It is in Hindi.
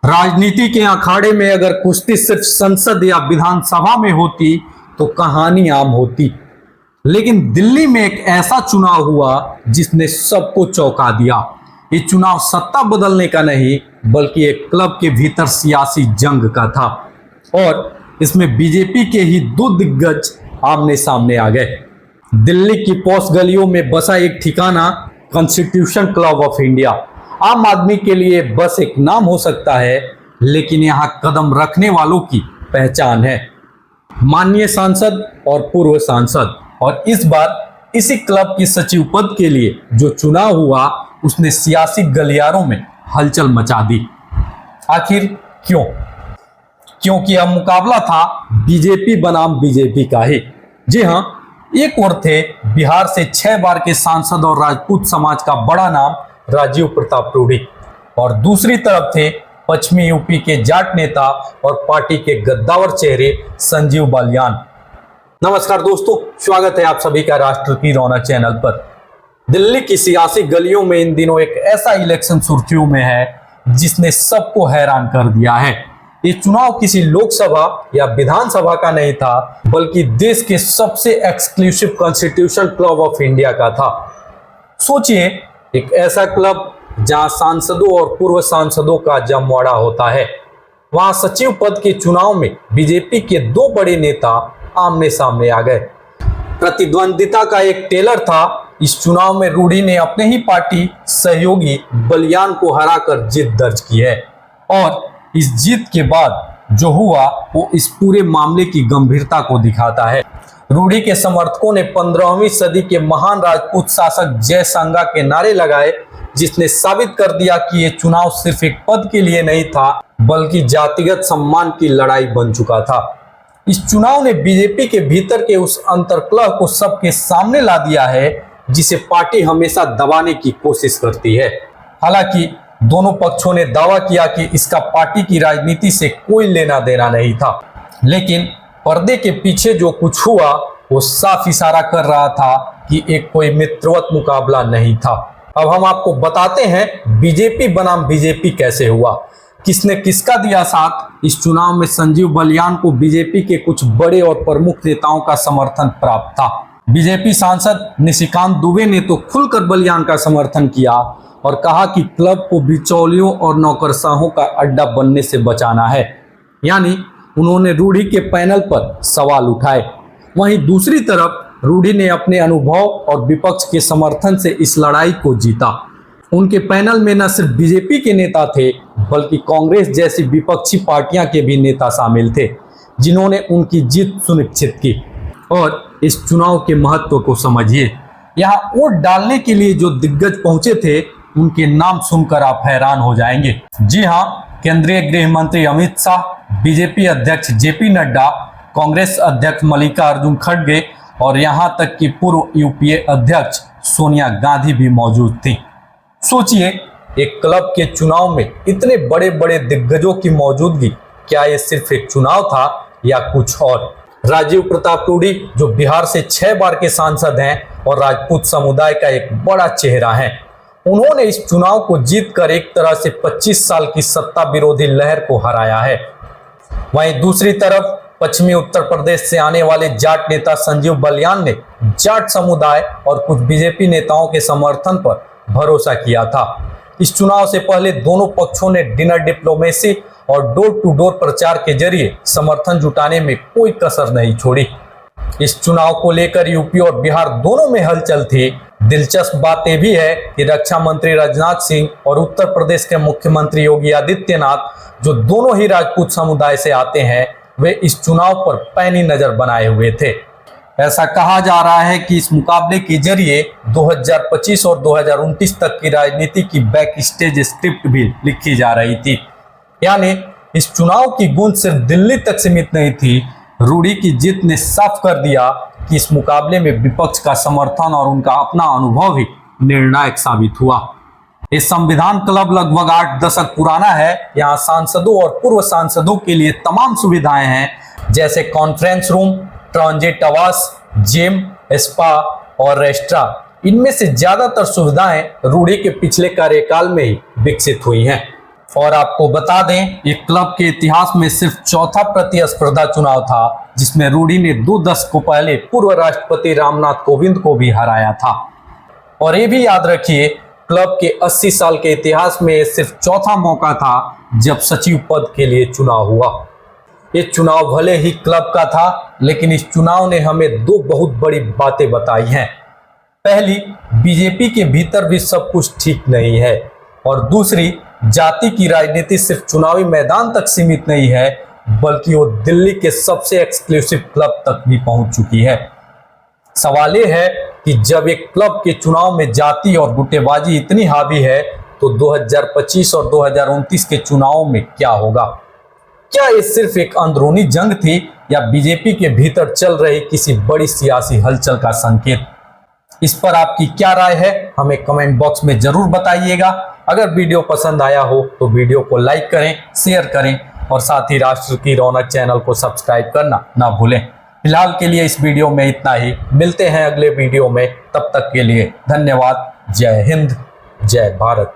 राजनीति के अखाड़े में अगर कुश्ती सिर्फ संसद या विधानसभा में होती तो कहानी आम होती, लेकिन दिल्ली में एक ऐसा चुनाव हुआ जिसने सबको चौंका दिया। ये चुनाव सत्ता बदलने का नहीं बल्कि एक क्लब के भीतर सियासी जंग का था और इसमें बीजेपी के ही दो दिग्गज आमने सामने आ गए। दिल्ली की पॉश गलियों में बसा एक ठिकाना कॉन्स्टिट्यूशन क्लब ऑफ इंडिया आम आदमी के लिए बस एक नाम हो सकता है, लेकिन यहाँ कदम रखने वालों की पहचान है। माननीय सांसद और पूर्व सांसद, और इस बार इसी क्लब की सचिव पद के लिए जो चुनाव हुआ उसने सियासी गलियारों में हलचल मचा दी। आखिर क्यों? क्योंकि अब मुकाबला था बीजेपी बनाम बीजेपी का ही। जी हाँ, एक ओर थे बिहार से 6 बार के सांसद और राजपूत समाज का बड़ा नाम राजीव प्रताप रूडी, और दूसरी तरफ थे पश्चिमी यूपी के जाट नेता और पार्टी के गद्दावर चेहरे संजीव बालियान। नमस्कार दोस्तों, स्वागत है आप सभी का राष्ट्र की रौनक चैनल पर। दिल्ली की सियासी गलियों में इन दिनों एक ऐसा इलेक्शन सुर्खियों में है जिसने सबको हैरान कर दिया है। ये चुनाव किसी लोकसभा या विधानसभा का नहीं था बल्कि देश के सबसे exclusive constitution club of India का था। सोचिए, एक ऐसा क्लब जहां सांसदों और पूर्व सांसदों का जमवाड़ा होता है। वहां सचिव पद के चुनाव में बीजेपी के दो बड़े नेता आमने सामने आ गए। प्रतिद्वंदिता का एक टेलर था। इस चुनाव में रूडी ने अपने ही पार्टी सहयोगी बलियान को हराकर जीत दर्ज की है, और इस जीत के बाद जो हुआ वो इस पूरे मामले की गंभीरता को दिखाता है। रूडी के समर्थकों ने 15वीं सदी के महान राजपूत शासक जय सांगा के नारे लगाए, जिसने साबित कर दिया कि ये चुनाव सिर्फ एक पद के लिए नहीं था बल्कि जातिगत सम्मान की लड़ाई बन चुका था। इस चुनाव ने बीजेपी के भीतर के उस अंतर्कलह को सबके सामने ला दिया है जिसे पार्टी हमेशा दबाने की कोशिश करती है। हालांकि दोनों पक्षों ने दावा किया कि इसका पार्टी की राजनीति से कोई लेना देना नहीं था, लेकिन पर्दे के पीछे जो कुछ हुआ वो साफ इशारा कर रहा था कि एक कोई मित्रवत मुकाबला नहीं था। अब हम आपको बताते हैं बीजेपी बनाम बीजेपी कैसे हुआ, किसने किसका दिया साथ। इस चुनाव में संजीव बलियान को बीजेपी के कुछ बड़े और प्रमुख नेताओं का समर्थन प्राप्त था। बीजेपी सांसद निशिकांत दुबे ने तो खुलकर बलियान का समर्थन किया और कहा कि क्लब को बिचौलियों और नौकरशाहों का अड्डा बनने से बचाना है, यानी उन्होंने रूडी के पैनल पर सवाल उठाए। वहीं दूसरी तरफ रूडी ने अपने अनुभव और विपक्ष के समर्थन से इस लड़ाई को जीता। उनके पैनल में न सिर्फ बीजेपी के नेता थे बल्कि कांग्रेस जैसी विपक्षी पार्टियां के भी नेता शामिल थे, जिन्होंने उनकी जीत सुनिश्चित की। और इस चुनाव के महत्व को समझिए। यहाँ वोट डालने के लिए जो दिग्गज पहुंचे थे उनके नाम सुनकर आप हैरान हो जाएंगे। जी हाँ, केंद्रीय गृह मंत्री अमित शाह, बीजेपी अध्यक्ष जेपी नड्डा, कांग्रेस अध्यक्ष मल्लिकार्जुन खड़गे और यहां तक कि पूर्व यूपीए अध्यक्ष सोनिया गांधी भी मौजूद थी। सोचिए, एक क्लब के चुनाव में इतने बड़े बड़े दिग्गजों की मौजूदगी, क्या ये सिर्फ एक चुनाव था या कुछ और? राजीव प्रताप रूडी जो बिहार से 6 बार के सांसद हैं और राजपूत समुदाय का एक बड़ा चेहरा है, उन्होंने इस चुनाव को जीतकर एक तरह से 25 साल की सत्ता विरोधी लहर को हराया है। वहीं दूसरी तरफ पश्चिमी उत्तर प्रदेश से आने वाले जाट नेता संजीव बलियान ने जाट समुदाय और कुछ बीजेपी नेताओं के समर्थन पर भरोसा किया था। इस चुनाव से पहले दोनों पक्षों ने डिनर डिप्लोमेसी और डोर टू डोर प्रचार के जरिए समर्थन जुटाने में कोई कसर नहीं छोड़ी। इस चुनाव को लेकर यूपी और बिहार दोनों में हलचल थी। दिलचस्प बात यह भी है कि रक्षा मंत्री राजनाथ सिंह और उत्तर प्रदेश के मुख्यमंत्री योगी आदित्यनाथ, जो दोनों ही राजपूत समुदाय से आते हैं, वे इस चुनाव पर पैनी नजर बनाए हुए थे। ऐसा कहा जा रहा है कि इस मुकाबले के जरिए 2025 और 2029 तक की राजनीति की बैक स्टेज स्क्रिप्ट भी लिखी जा रही थी। यानी इस चुनाव की गूंज सिर्फ दिल्ली तक सीमित नहीं थी। रूडी की जीत ने साफ कर दिया कि इस मुकाबले में विपक्ष का समर्थन और उनका अपना अनुभव ही निर्णायक साबित हुआ। ये संविधान क्लब लगभग 8 दशक पुराना है। यहाँ सांसदों और पूर्व सांसदों के लिए तमाम सुविधाएं हैं, जैसे कॉन्फ्रेंस रूम, ट्रांजिट आवास, जिम, स्पा और रेस्टोरेंट। इनमें से ज्यादातर सुविधाएं रूडी के पिछले कार्यकाल में ही विकसित हुई हैं। और आपको बता दें, एक क्लब के इतिहास में सिर्फ चौथा प्रतिस्पर्धा चुनाव था जिसमें रूडी ने 2 दशकों पहले पूर्व राष्ट्रपति रामनाथ कोविंद को भी हराया था। और ये भी याद रखिए, क्लब के 80 साल के इतिहास में सिर्फ चौथा मौका था जब सचिव पद के लिए चुनाव हुआ। ये चुनाव भले ही क्लब का था, लेकिन इस चुनाव ने हमें 2 बहुत बड़ी बातें बताई हैं। पहली, बीजेपी के भीतर भी सब कुछ ठीक नहीं है, और दूसरी, जाति की राजनीति सिर्फ चुनावी मैदान तक सीमित नहीं है, बल्कि वो दिल्ली के सबसे एक्सक्लूसिव क्लब तक भी पहुंच चुकी है। सवाल ये है कि जब एक क्लब के चुनाव में जाति और गुटेबाजी इतनी हावी है, तो 2025 और 2029 के चुनावों में क्या होगा? क्या ये सिर्फ एक अंदरूनी जंग थी, या बीजेपी के भीतर चल रही किसी बड़ी सियासी हलचल का संकेत? इस पर आपकी क्या राय है, हमें कमेंट बॉक्स में जरूर बताइएगा। अगर वीडियो पसंद आया हो तो वीडियो को लाइक करें, शेयर करें, और साथ ही राष्ट्र की रौनक चैनल को सब्सक्राइब करना ना भूलें। फिलहाल के लिए इस वीडियो में इतना ही। मिलते हैं अगले वीडियो में, तब तक के लिए धन्यवाद। जय हिंद, जय भारत।